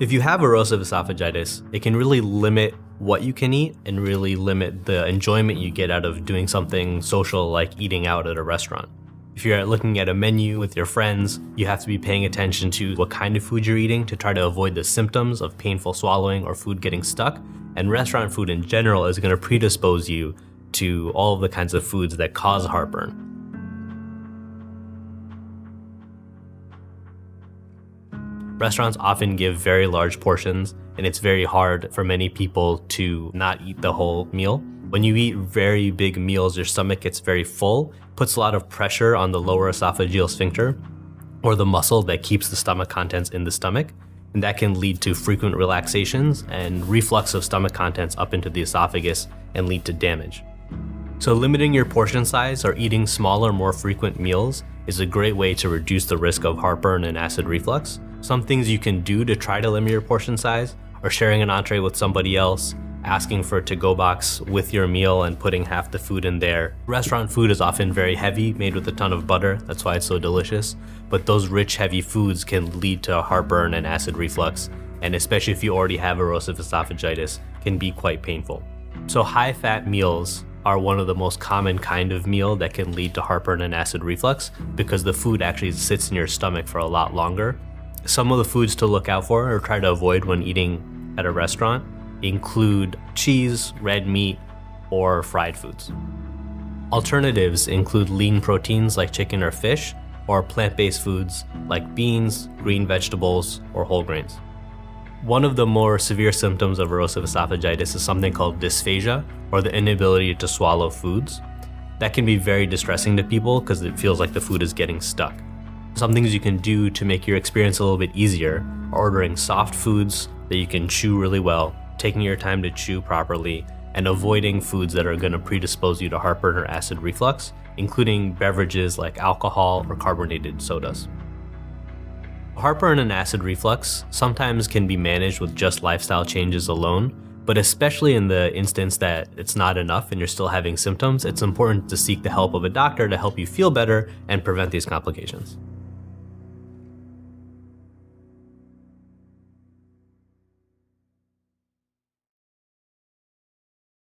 If you have erosive esophagitis, it can really limit what you can eat and really limit the enjoyment you get out of doing something social like eating out at a restaurant. If you're looking at a menu with your friends, you have to be paying attention to what kind of food you're eating to try to avoid the symptoms of painful swallowing or food getting stuck. And restaurant food in general is going to predispose you to all of the kinds of foods that cause heartburn. Restaurants often give very large portions, and it's very hard for many people to not eat the whole meal. When you eat very big meals, your stomach gets very full, puts a lot of pressure on the lower esophageal sphincter, or the muscle that keeps the stomach contents in the stomach, and that can lead to frequent relaxations and reflux of stomach contents up into the esophagus and lead to damage. So limiting your portion size or eating smaller, more frequent meals is a great way to reduce the risk of heartburn and acid reflux. Some things you can do to try to limit your portion size are sharing an entree with somebody else, asking for a to-go box with your meal and putting half the food in there. Restaurant food is often very heavy, made with a ton of butter, that's why it's so delicious. But those rich, heavy foods can lead to heartburn and acid reflux, and especially if you already have erosive esophagitis, can be quite painful. So high-fat meals are one of the most common kind of meal that can lead to heartburn and acid reflux because the food actually sits in your stomach for a lot longer. Some of the foods to look out for or try to avoid when eating at a restaurant include cheese, red meat, or fried foods. Alternatives include lean proteins like chicken or fish, or plant-based foods like beans, green vegetables, or whole grains. One of the more severe symptoms of erosive esophagitis is something called dysphagia, or the inability to swallow foods. That can be very distressing to people because it feels like the food is getting stuck. Some things you can do to make your experience a little bit easier are ordering soft foods that you can chew really well, taking your time to chew properly, and avoiding foods that are going to predispose you to heartburn or acid reflux, including beverages like alcohol or carbonated sodas. Heartburn and acid reflux sometimes can be managed with just lifestyle changes alone, but especially in the instance that it's not enough and you're still having symptoms, it's important to seek the help of a doctor to help you feel better and prevent these complications.